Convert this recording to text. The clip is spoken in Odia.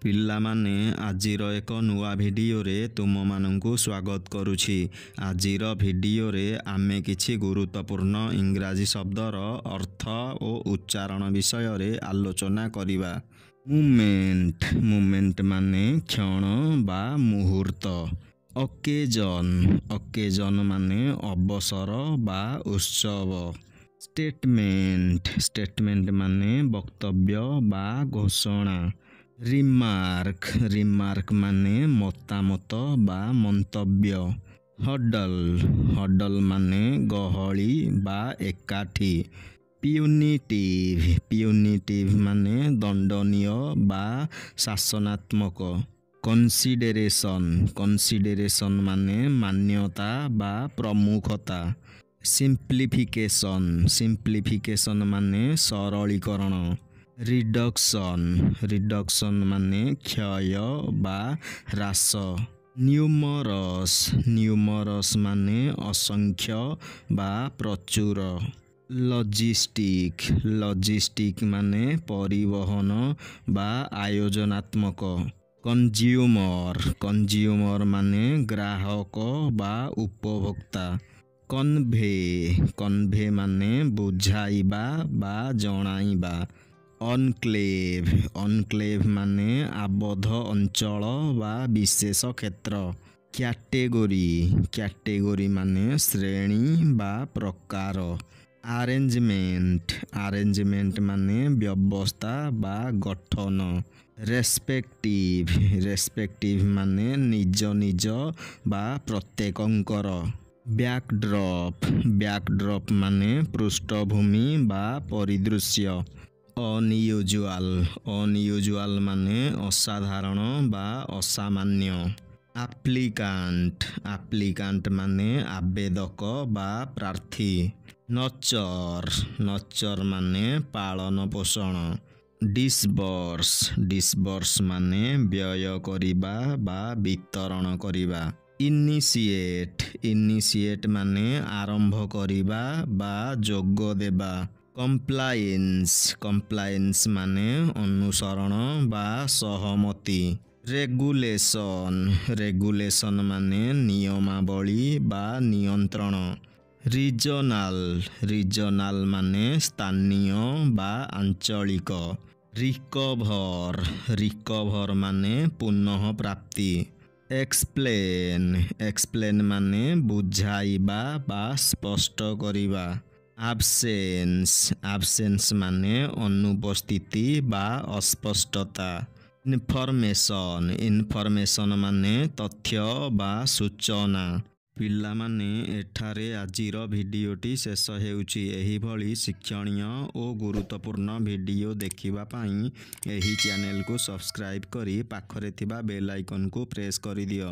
ପିଲାମାନେ ଆଜିର ଏକ ନୂଆ ଭିଡ଼ିଓରେ ତୁମମାନଙ୍କୁ ସ୍ୱାଗତ କରୁଛି। ଆଜିର ଭିଡ଼ିଓରେ ଆମେ କିଛି ଗୁରୁତ୍ୱପୂର୍ଣ୍ଣ ଇଂରାଜୀ ଶବ୍ଦର ଅର୍ଥ ଓ ଉଚ୍ଚାରଣ ବିଷୟରେ ଆଲୋଚନା କରିବା। ମୁମେଣ୍ଟ ମାନେ କ୍ଷଣ ବା ମୁହୂର୍ତ୍ତ। ଅକେଜନ ମାନେ ଅବସର ବା ଉତ୍ସବ। ଷ୍ଟେଟମେଣ୍ଟ ମାନେ ବକ୍ତବ୍ୟ ବା ଘୋଷଣା। ରିମାର୍କ ମାନେ ମତାମତ ବା ମନ୍ତବ୍ୟ। ହଡଲ ମାନେ ଗହଳି ବା ଏକାଠି। ପିୟୁନିଟିଭ ମାନେ ଦଣ୍ଡନୀୟ ବା ଶାସନାତ୍ମକ। କନସିଡେରେସନ ମାନେ ମାନ୍ୟତା ବା ପ୍ରମୁଖତା। ସିମ୍ପ୍ଲିଫିକେସନ ମାନେ ସରଳୀକରଣ। ରିଡକ୍ସନ ମାନେ କ୍ଷୟ ବା ହ୍ରାସ। ନ୍ୟୁମରସ୍ ମାନେ ଅସଂଖ୍ୟ ବା ପ୍ରଚୁର। ଲଜିଷ୍ଟିକ ମାନେ ପରିବହନ ବା ଆୟୋଜନାତ୍ମକ। କନଜ୍ୟୁମର ମାନେ ଗ୍ରାହକ ବା ଉପଭୋକ୍ତା। କନଭେ ମାନେ ବୁଝାଇବା ବା ଜଣାଇବା। ଅନକ୍ଲେଭ ମାନେ ଆବଦ୍ଧ ଅଞ୍ଚଳ ବା ବିଶେଷ କ୍ଷେତ୍ର। କ୍ୟାଟେଗୋରୀ ମାନେ ଶ୍ରେଣୀ ବା ପ୍ରକାର। ଆରେଞ୍ଜମେଣ୍ଟ ମାନେ ବ୍ୟବସ୍ଥା ବା ଗଠନ। ରେସ୍ପେକ୍ଟିଭ ମାନେ ନିଜ ବା ପ୍ରତ୍ୟେକଙ୍କର। ବ୍ୟାକଡ୍ରପ୍ ମାନେ ପୃଷ୍ଠଭୂମି ବା ପରିଦୃଶ୍ୟ। ଅନୟୁଜୁଆଲ ମାନେ ଅସାଧାରଣ ବା ଅସାମାନ୍ୟ। ଆପ୍ଲିକାଣ୍ଟ ମାନେ ଆବେଦକ ବା ପ୍ରାର୍ଥୀ। ନଚର ମାନେ ପାଳନ ପୋଷଣ। ଡିସବର୍ସ ମାନେ ବ୍ୟୟ କରିବା ବା ବିତରଣ କରିବା। ଇନିସିଏଟ୍ ମାନେ ଆରମ୍ଭ କରିବା ବା ଯୋଗ ଦେବା। କମ୍ପ୍ଲାଏନ୍ସ ମାନେ ଅନୁସରଣ ବା ସହମତି। ରେଗୁଲେସନ ମାନେ ନିୟମାବଳୀ ବା ନିୟନ୍ତ୍ରଣ। ରିଜନାଲ ମାନେ ସ୍ଥାନୀୟ ବା ଆଞ୍ଚଳିକ। ରିକଭର ମାନେ ପୁନଃପ୍ରାପ୍ତି। ଏକ୍ସପ୍ଲେନ୍ ମାନେ ବୁଝାଇବା ବା ସ୍ପଷ୍ଟ କରିବା। ଆବସେନ୍ସ ମାନେ ଅନୁପସ୍ଥିତି ବା ଅସ୍ପଷ୍ଟତା। ଇନଫର୍ମେସନ ମାନେ ତଥ୍ୟ ବା ସୂଚନା। ପିଲାମାନେ, ଏଠାରେ ଆଜିର ଭିଡ଼ିଓଟି ଶେଷ ହେଉଛି। ଏହିଭଳି ଶିକ୍ଷଣୀୟ ଓ ଗୁରୁତ୍ୱପୂର୍ଣ୍ଣ ଭିଡ଼ିଓ ଦେଖିବା ପାଇଁ ଏହି ଚ୍ୟାନେଲକୁ ସବସ୍କ୍ରାଇବ୍ କରି ପାଖରେ ଥିବା ବେଲ୍ ଆଇକନକୁ ପ୍ରେସ୍ କରିଦିଅ।